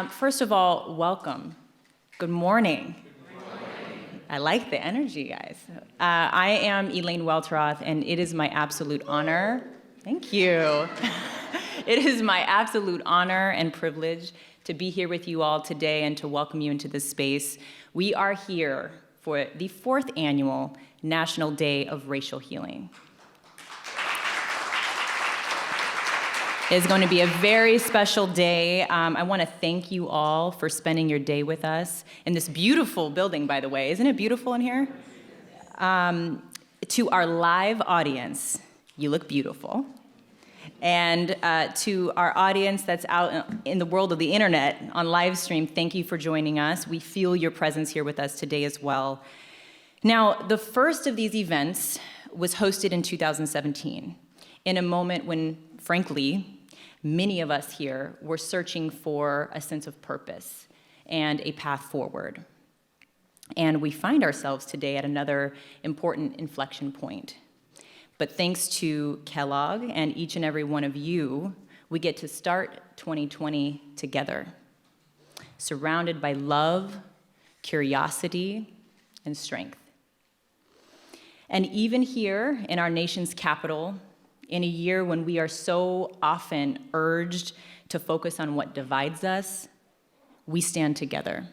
First of all, welcome. Good morning. I like the energy, guys. I am Elaine Welteroth, and it is my absolute honor. Thank you. It is my absolute honor and privilege to be here with you all today and to welcome you into this space. We are here for the 4th annual National Day of Racial Healing. It's going to be a very special day. I want to thank you all for spending your day with us in this beautiful building, by the way. Isn't it beautiful in here? To our live audience, you look beautiful. And to our audience that's out in the world of the internet on live stream, thank you for joining us. We feel your presence here with us today as well. Now, the first of these events was hosted in 2017, in a moment when, frankly, many of us here were searching for a sense of purpose and a path forward. And we find ourselves today at another important inflection point. But thanks to Kellogg and each and every one of you, we get to start 2020 together, surrounded by love, curiosity, and strength. And even here in our nation's capital, in a year when we are so often urged to focus on what divides us, we stand together,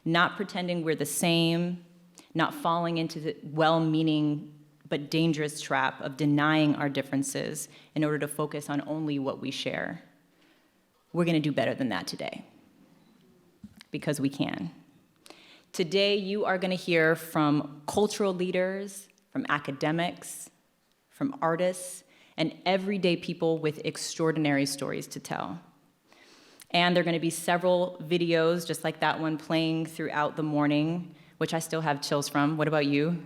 not pretending we're the same, not falling into the well-meaning but dangerous trap of denying our differences in order to focus on only what we share. We're going to do better than that today, because we can. Today, you are going to hear from cultural leaders, from academics, from artists, and everyday people with extraordinary stories to tell. And there are going to be several videos, just like that one, playing throughout the morning, which I still have chills from. What about you?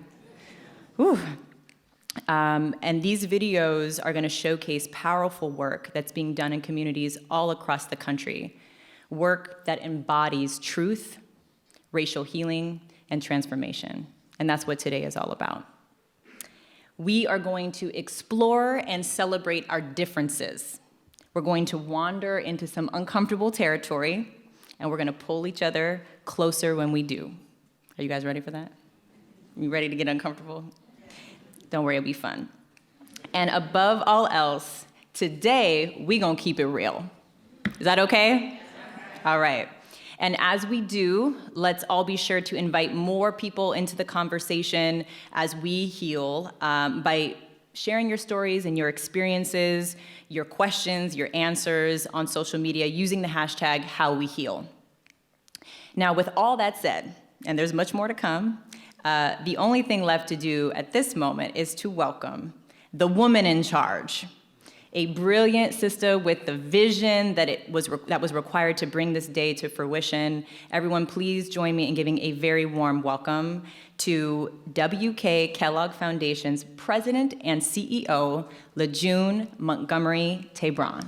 Whew. And these videos are going to showcase powerful work that's being done in communities all across the country, work that embodies truth, racial healing, and transformation. And that's what today is all about. We are going to explore and celebrate our differences. We're going to wander into some uncomfortable territory, and we're going to pull each other closer when we do. Are you guys ready for that? You ready to get uncomfortable? Don't worry, it'll be fun. And above all else, today, we're going to keep it real. Is that okay? All right. And as we do, let's all be sure to invite more people into the conversation as we heal by sharing your stories and your experiences, your questions, your answers on social media using the hashtag #HowWeHeal. Now, with all that said, and there's much more to come, the only thing left to do at this moment is to welcome the woman in charge, a brilliant sister with the vision that was required to bring this day to fruition. Everyone, please join me in giving a very warm welcome to WK Kellogg Foundation's President and CEO, June Montgomery Tabron.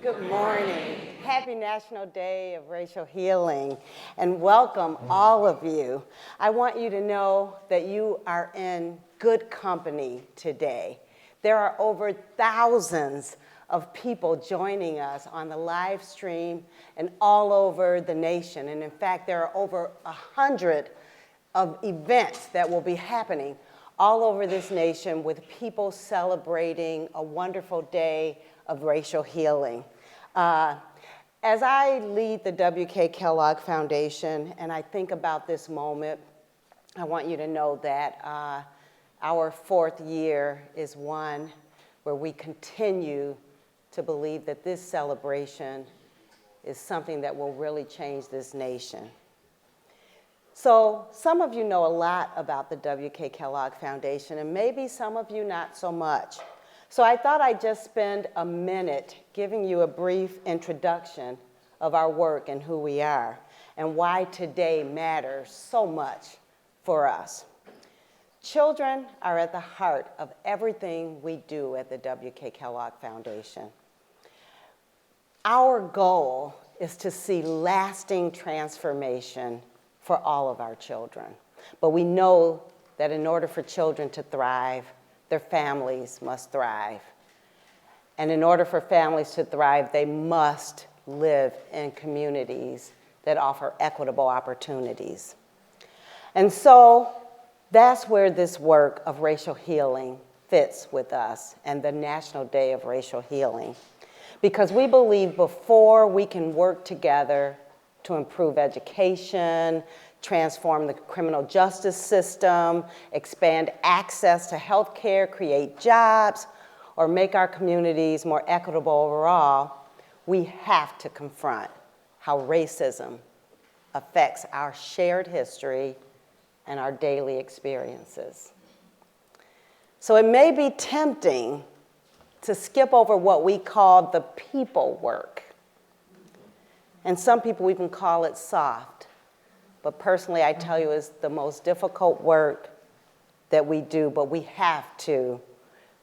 Good morning. Happy National Day of Racial Healing, and welcome all of you. I want you to know that you are in good company today. There are over thousands of people joining us on the live stream and all over the nation. And in fact, there are over 100 of events that will be happening all over this nation with people celebrating a wonderful day of racial healing. As I lead the WK Kellogg Foundation and I think about this moment, I want you to know that our 4th year is one where we continue to believe that this celebration is something that will really change this nation. So some of you know a lot about the WK Kellogg Foundation, and maybe some of you not so much. So I thought I'd just spend a minute giving you a brief introduction of our work and who we are, and why today matters so much for us. Children are at the heart of everything we do at the WK Kellogg Foundation. Our goal is to see lasting transformation for all of our children. But we know that in order for children to thrive, their families must thrive. And in order for families to thrive, they must live in communities that offer equitable opportunities. And so that's where this work of racial healing fits with us and the National Day of Racial Healing. Because we believe before we can work together to improve education, transform the criminal justice system, expand access to health care, create jobs, or make our communities more equitable overall, we have to confront how racism affects our shared history and our daily experiences. So it may be tempting to skip over what we call the people work. And some people even call it soft. But personally, I tell you, it's the most difficult work that we do, but we have to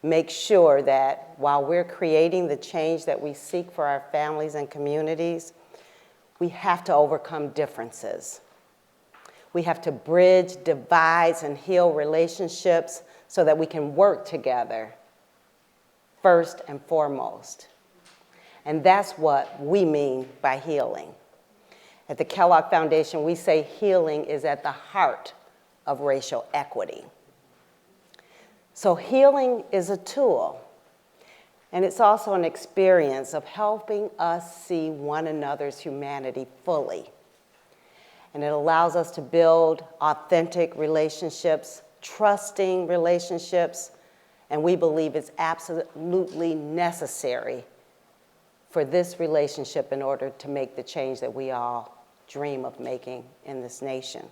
make sure that while we're creating the change that we seek for our families and communities, we have to overcome differences. We have to bridge divides and heal relationships so that we can work together, first and foremost. And that's what we mean by healing. At the Kellogg Foundation, we say healing is at the heart of racial equity. So healing is a tool, and it's also an experience of helping us see one another's humanity fully. And it allows us to build authentic relationships, trusting relationships, and we believe it's absolutely necessary for this relationship in order to make the change that we all dream of making in this nation.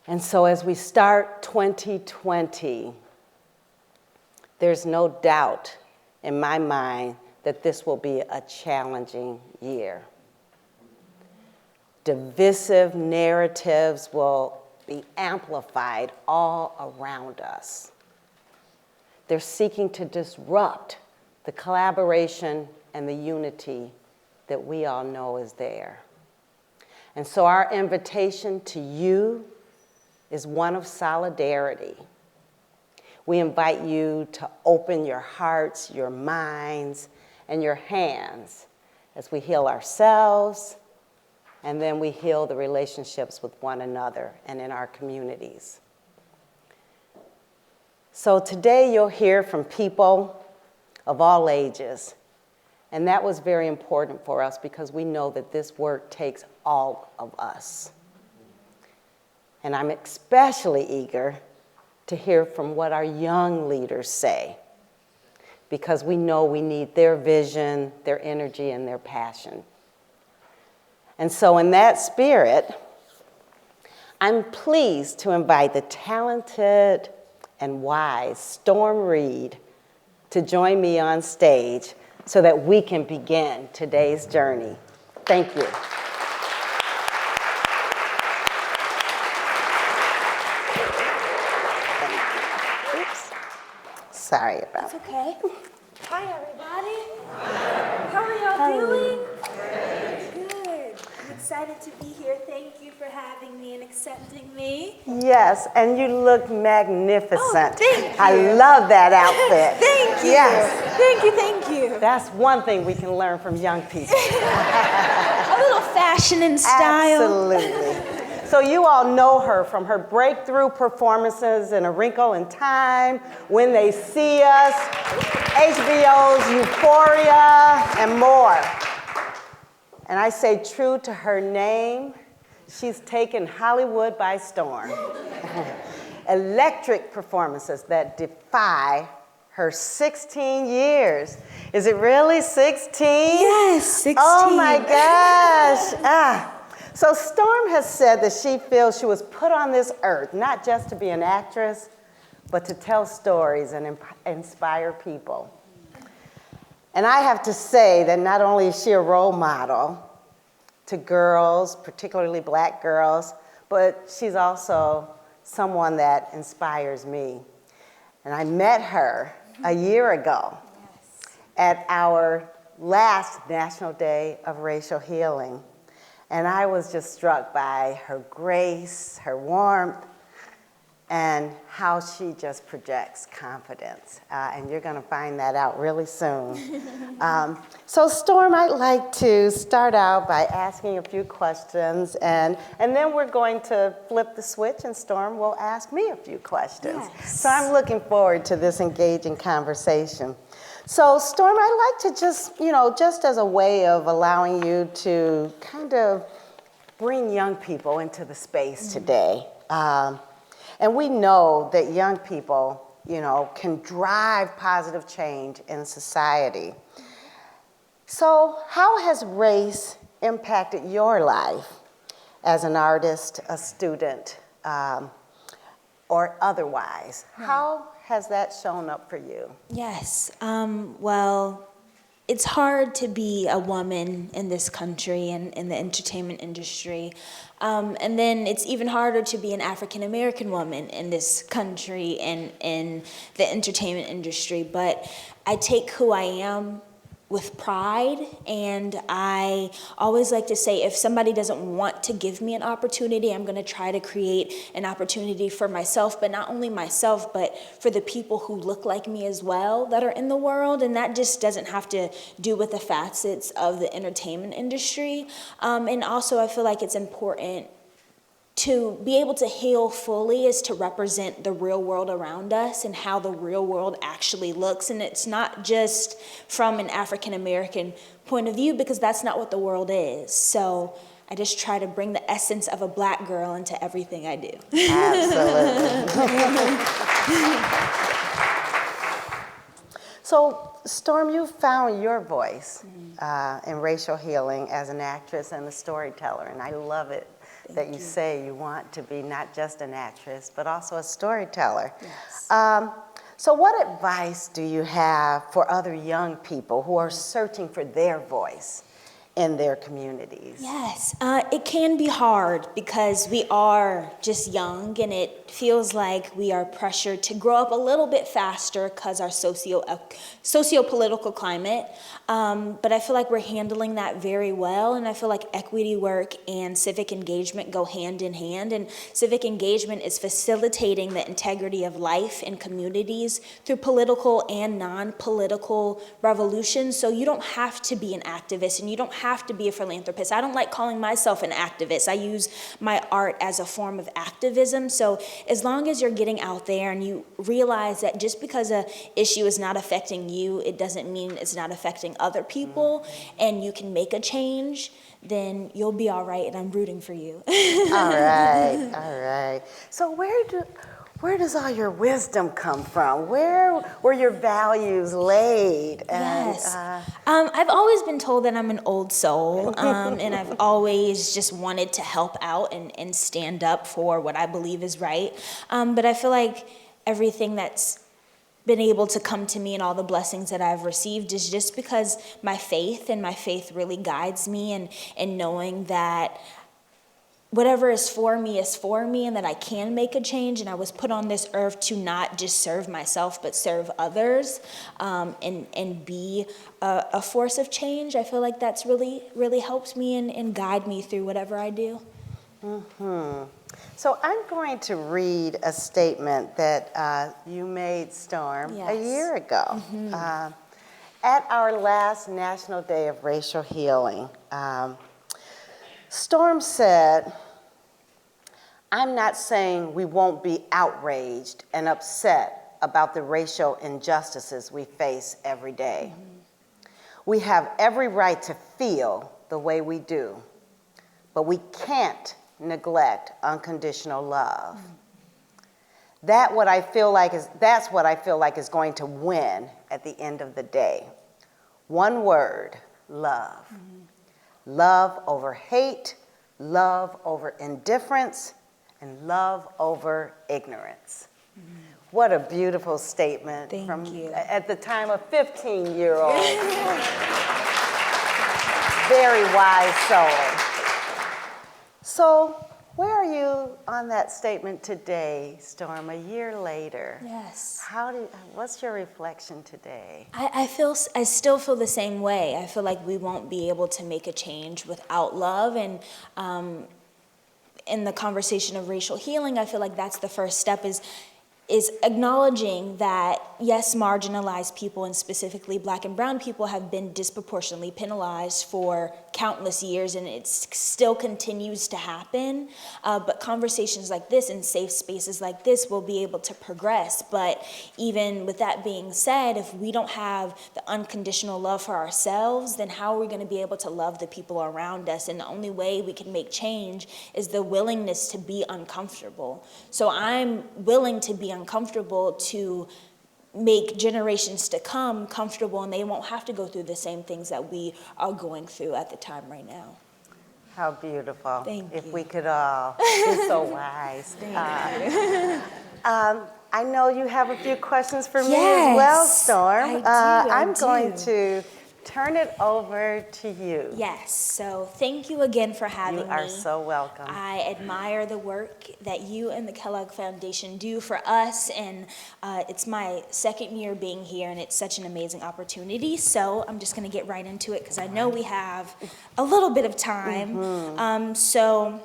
And so as we start 2020, there's no doubt in my mind that this will be a challenging year. Divisive narratives will be amplified all around us. They're seeking to disrupt the collaboration and the unity that we all know is there. And so our invitation to you is one of solidarity. We invite you to open your hearts, your minds, and your hands as we heal ourselves, and then we heal the relationships with one another and in our communities. So today you'll hear from people of all ages, and that was very important for us because we know that this work takes all of us. And I'm especially eager to hear from what our young leaders say, because we know we need their vision, their energy, and their passion. And so in that spirit, I'm pleased to invite the talented and wise Storm Reid to join me on stage so that we can begin today's journey. Thank you. Oops. Sorry about that. It's okay. Hi, everybody. How are y'all doing? Good. I'm excited to be here. Thank you for having me and accepting me. Yes, and you look magnificent. Oh, thank you. I love that outfit. Thank you. Yes. Thank you, thank you. That's one thing we can learn from young people. A little fashion and style. Absolutely. So you all know her from her breakthrough performances in A Wrinkle in Time, When They See Us, HBO's Euphoria, and more. And I say true to her name, she's taken Hollywood by storm. Electric performances that defy her 16 years. Is it really 16? Yes, 16. Oh my gosh. So Storm has said that she feels she was put on this earth, not just to be an actress, but to tell stories and inspire people. And I have to say that not only is she a role model to girls, particularly black girls, but she's also someone that inspires me. And I met her a year ago at our last National Day of Racial Healing. And I was just struck by her grace, her warmth, and how she just projects confidence. And you're gonna find that out really soon. So Storm, I'd like to start out by asking a few questions, and then we're going to flip the switch and Storm will ask me a few questions. Yes. So I'm looking forward to this engaging conversation. So Storm, I'd like to just as a way of allowing you to kind of bring young people into the space today. And we know that young people, can drive positive change in society. So how has race impacted your life as an artist, a student, or otherwise? How has that shown up for you? Yes. Well, it's hard to be a woman in this country and in the entertainment industry. And then it's even harder to be an African American woman in this country and in the entertainment industry. But I take who I am with pride, and I always like to say, if somebody doesn't want to give me an opportunity, I'm gonna try to create an opportunity for myself, but not only myself, but for the people who look like me as well that are in the world. And that just doesn't have to do with the facets of the entertainment industry. And also I feel like it's important to be able to heal fully is to represent the real world around us and how the real world actually looks. And it's not just from an African American point of view, because that's not what the world is. So I just try to bring the essence of a Black girl into everything I do. Absolutely. So, Storm, you found your voice in racial healing as an actress and a storyteller, and I love it. That you say you want to be not just an actress, but also a storyteller. Yes. So what advice do you have for other young people who are searching for their voice in their communities? Yes, it can be hard because we are just young and it feels like we are pressured to grow up a little bit faster because our socio-political climate. But I feel like we're handling that very well, and I feel like equity work and civic engagement go hand in hand, and civic engagement is facilitating the integrity of life in communities through political and non-political revolutions. So you don't have to be an activist and you don't have to be a philanthropist. I don't like calling myself an activist. I use my art as a form of activism. So as long as you're getting out there and you realize that just because an issue is not affecting you, it doesn't mean it's not affecting other people, and you can make a change, then you'll be all right, and I'm rooting for you. All right. So where does all your wisdom come from? Where were your values laid? And, Yes. I've always been told that I'm an old soul, and I've always just wanted to help out and stand up for what I believe is right. But I feel like everything that's been able to come to me and all the blessings that I've received is just because my faith really guides me, and knowing that whatever is for me and that I can make a change, and I was put on this earth to not just serve myself but serve others, and be a force of change. I feel like that's really helps me and guide me through whatever I do. So I'm going to read a statement that you made, Storm, Yes. a year ago. At our last National Day of Racial Healing, Storm said, "I'm not saying we won't be outraged and upset about the racial injustices we face every day. We have every right to feel the way we do, but we can't neglect unconditional love. That's what I feel like is going to win at the end of the day. One word, love. Love over hate, love over indifference, and love over ignorance." What a beautiful statement. Thank you. At the time, a 15-year-old, very wise soul. So Where are you on that statement today, Storm, a year later? Yes. What's your reflection today? I still feel the same way. I feel like we won't be able to make a change without love. And in the conversation of racial healing, I feel like that's the first step, is acknowledging that, yes, marginalized people, and specifically Black and brown people, have been disproportionately penalized for countless years, and it still continues to happen. But conversations like this and safe spaces like this will be able to progress. But even with that being said, if we don't have the unconditional love for ourselves, then how are we going to be able to love the people around us? And the only way we can make change is the willingness to be uncomfortable. So I'm willing to be uncomfortable to make generations to come comfortable, and they won't have to go through the same things that we are going through at the time right now. How beautiful. Thank if you. we could all be so wise. I know you have a few questions for me as well, Storm. I'm going to turn it over to you. Yes, so thank you again for having me. You are so welcome. I admire the work that you and the Kellogg Foundation do for us, and it's my second year being here, and it's such an amazing opportunity. So I'm just going to get right into it because I know we have a little bit of time. So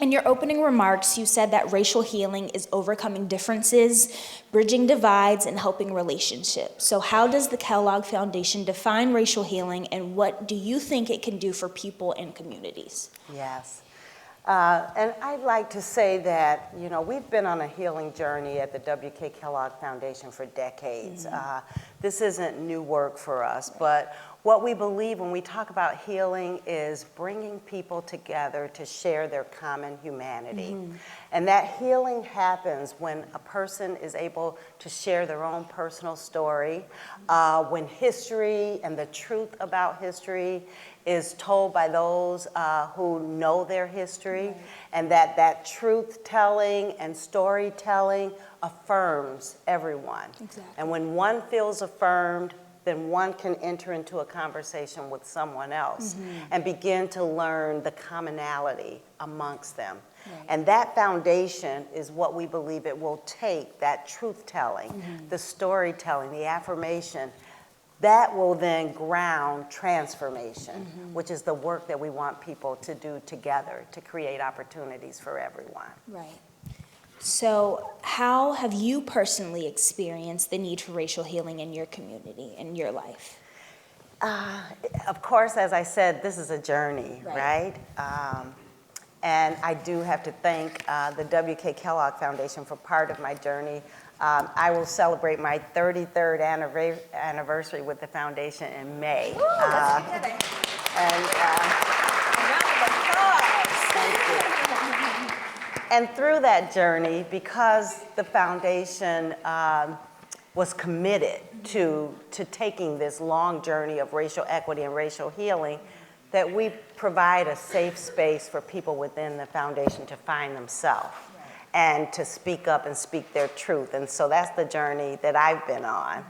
in your opening remarks, you said that racial healing is overcoming differences, bridging divides, and helping relationships. So how does the Kellogg Foundation define racial healing, and what do you think it can do for people and communities? Yes. And I'd like to say that, we've been on a healing journey at the W.K. Kellogg Foundation for decades. This isn't new work for us, but what we believe when we talk about healing is bringing people together to share their common humanity. And that healing happens when a person is able to share their own personal story, when history and the truth about history is told by those who know their history, and that truth-telling and storytelling affirms everyone. Exactly. And when one feels affirmed, then one can enter into a conversation with someone else and begin to learn the commonality amongst them. And that foundation is what we believe it will take, that truth-telling, the storytelling, the affirmation, that will then ground transformation, which is the work that we want people to do together to create opportunities for everyone. Right. So how have you personally experienced the need for racial healing in your community, in your life? Of course, as I said, this is a journey, right? And I do have to thank the W.K. Kellogg Foundation for part of my journey. I will celebrate my 33rd anniversary with the foundation in May. Ooh, let's get together. Thank you. And through that journey, because the foundation was committed to taking this long journey of racial equity and racial healing, that we provide a safe space for people within the foundation to find themselves and to speak up and speak their truth. And so that's the journey that I've been on.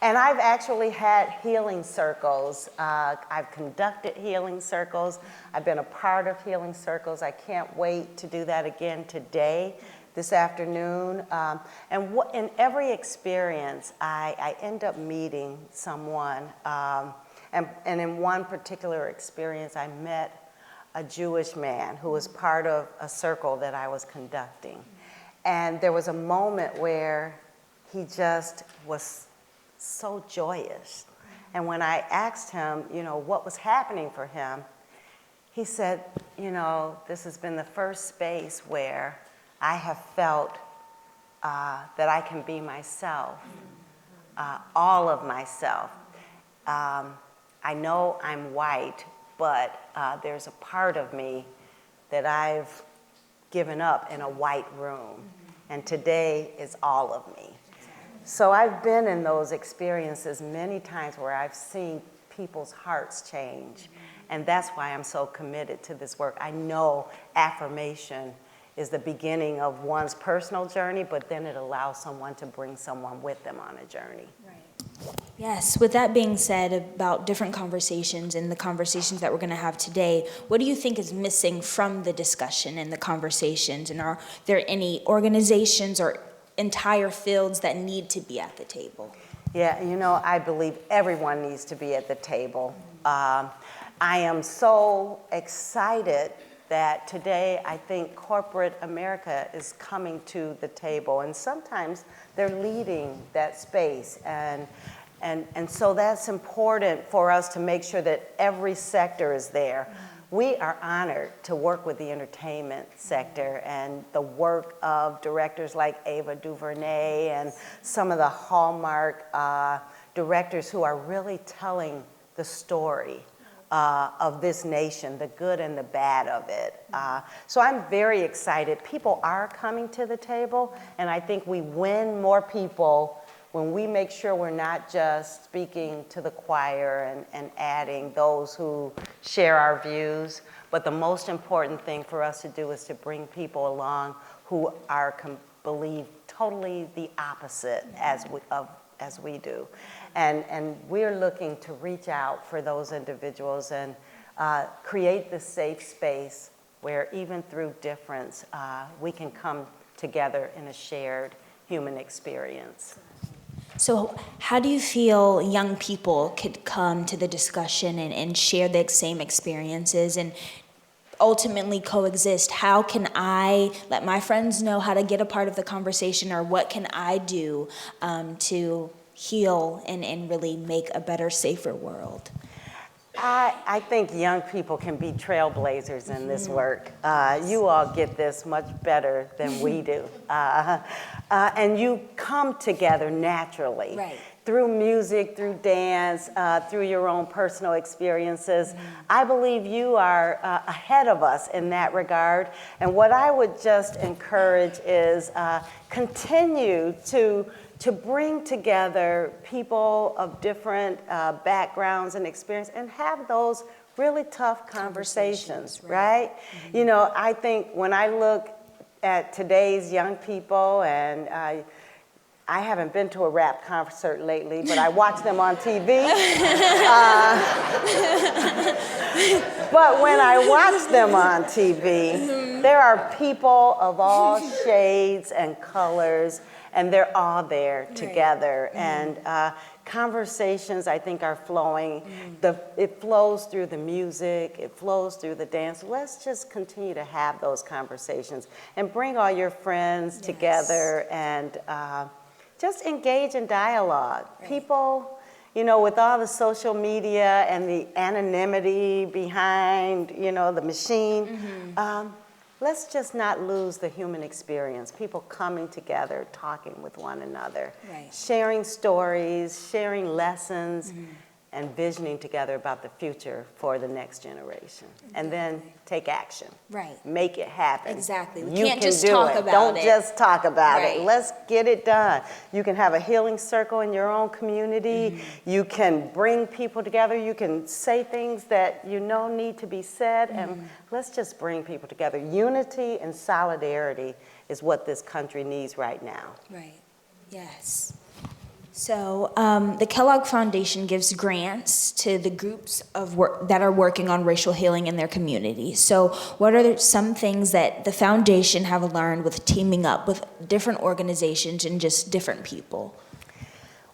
And I've actually had healing circles. I've conducted healing circles. I've been a part of healing circles. I can't wait to do that again today, this afternoon. And in every experience, I end up meeting someone. And in one particular experience, I met a Jewish man who was part of a circle that I was conducting. And there was a moment where he just was so joyous. And when I asked him, what was happening for him, he said, this has been the first space where I have felt that I can be myself, all of myself. I know I'm white, but there's a part of me that I've given up in a white room, and today is all of me. So I've been in those experiences many times where I've seen people's hearts change, and that's why I'm so committed to this work. I know affirmation is the beginning of one's personal journey, but then it allows someone to bring someone with them on a journey. Right. Yes, with that being said about different conversations and the conversations that we're going to have today, what do you think is missing from the discussion and the conversations? And are there any organizations or entire fields that need to be at the table? Yeah, I believe everyone needs to be at the table. I am so excited that today I think corporate America is coming to the table, and sometimes they're leading that space. And so that's important for us to make sure that every sector is there. We are honored to work with the entertainment sector and the work of directors like Ava DuVernay and some of the Hallmark directors who are really telling the story of this nation, the good and the bad of it. So I'm very excited. People are coming to the table, and I think we win more people when we make sure we're not just speaking to the choir and adding those who share our views, but the most important thing for us to do is to bring people along who believe totally the opposite as we do. And we're looking to reach out for those individuals and create the safe space where even through difference, we can come together in a shared human experience. So how do you feel young people could come to the discussion and share the same experiences and ultimately coexist? How can I let my friends know how to get a part of the conversation, or what can I do to heal and really make a better, safer world? I think young people can be trailblazers in this work. You all get this much better than we do. And you come together naturally. Right. Through music, through dance, through your own personal experiences. I believe you are ahead of us in that regard. And what I would just encourage is continue to bring together people of different backgrounds and experience and have those really tough conversations, right? Mm-hmm. I think when I look at today's young people, and I haven't been to a rap concert lately, but I watch them on TV. But when I watch them on TV, there are people of all shades and colors, and they're all there together. Right. And conversations, I think, are flowing. It flows through the music, it flows through the dance. Let's just continue to have those conversations and bring all your friends together and just engage in dialogue. Right. People, with all the social media and the anonymity behind, the machine, let's just not lose the human experience. People coming together, talking with one another, right. Sharing stories, sharing lessons, and visioning together about the future for the next generation. And then take action. Right. Make it happen. Exactly. We can't just talk about it. Don't just talk about it. Let's get it done. You can have a healing circle in your own community. You can bring people together. You can say things that need to be said. And let's just bring people together. Unity and solidarity is what this country needs right now. Right. Yes. So the Kellogg Foundation gives grants to the groups that are working on racial healing in their community. So what are some things that the foundation have learned with teaming up with different organizations and just different people?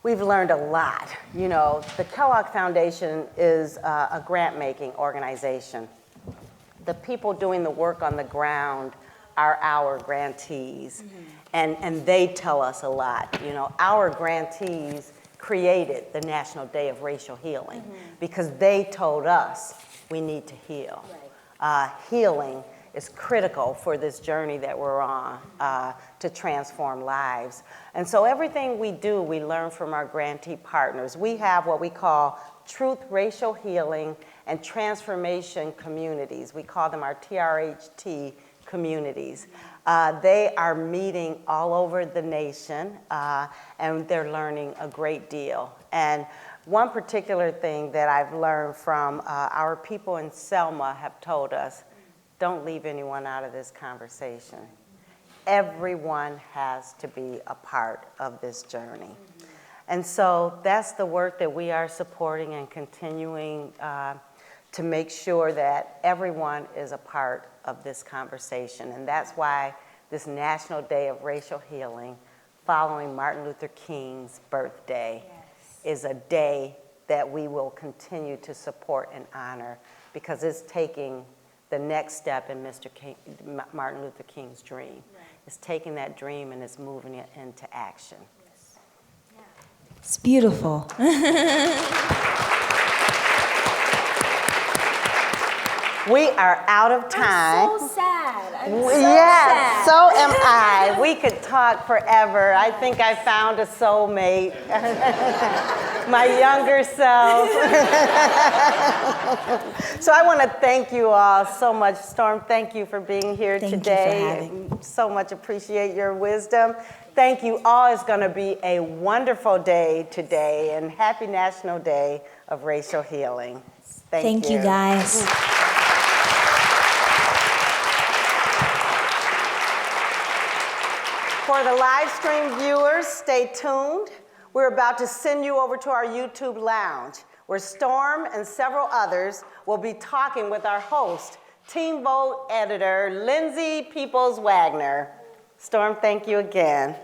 We've learned a lot. The Kellogg Foundation is a grant-making organization. The people doing the work on the ground are our grantees. And they tell us a lot. Our grantees created the National Day of Racial Healing because they told us we need to heal. Right. Healing is critical for this journey that we're on to transform lives. And so everything we do, we learn from our grantee partners. We have what we call Truth Racial Healing and Transformation Communities. We call them our TRHT communities. They are meeting all over the nation, and they're learning a great deal. And one particular thing that I've learned from our people in Selma have told us, don't leave anyone out of this conversation. Everyone has to be a part of this journey. And so that's the work that we are supporting and continuing to make sure that everyone is a part of this conversation. And that's why this National Day of Racial Healing, following Martin Luther King's birthday, is a day that we will continue to support and honor, because it's taking the next step in Martin Luther King's dream. Right. It's taking that dream and it's moving it into action. Yes. Yeah. It's beautiful. We are out of time. I'm so sad. I'm so sad. sad. So am I. We could talk forever. I think I found a soulmate. My younger self. So I want to thank you all so much. Storm, thank you for being here today. Thank you for having. So much appreciate your wisdom. Thank you all. It's going to be a wonderful day today, and happy National Day of Racial Healing. Thank you. Thank you, guys. For the live stream viewers, stay tuned. We're about to send you over to our YouTube lounge, where Storm and several others will be talking with our host, Teen Vote editor, Lindsay Peoples-Wagner. Storm, thank you again.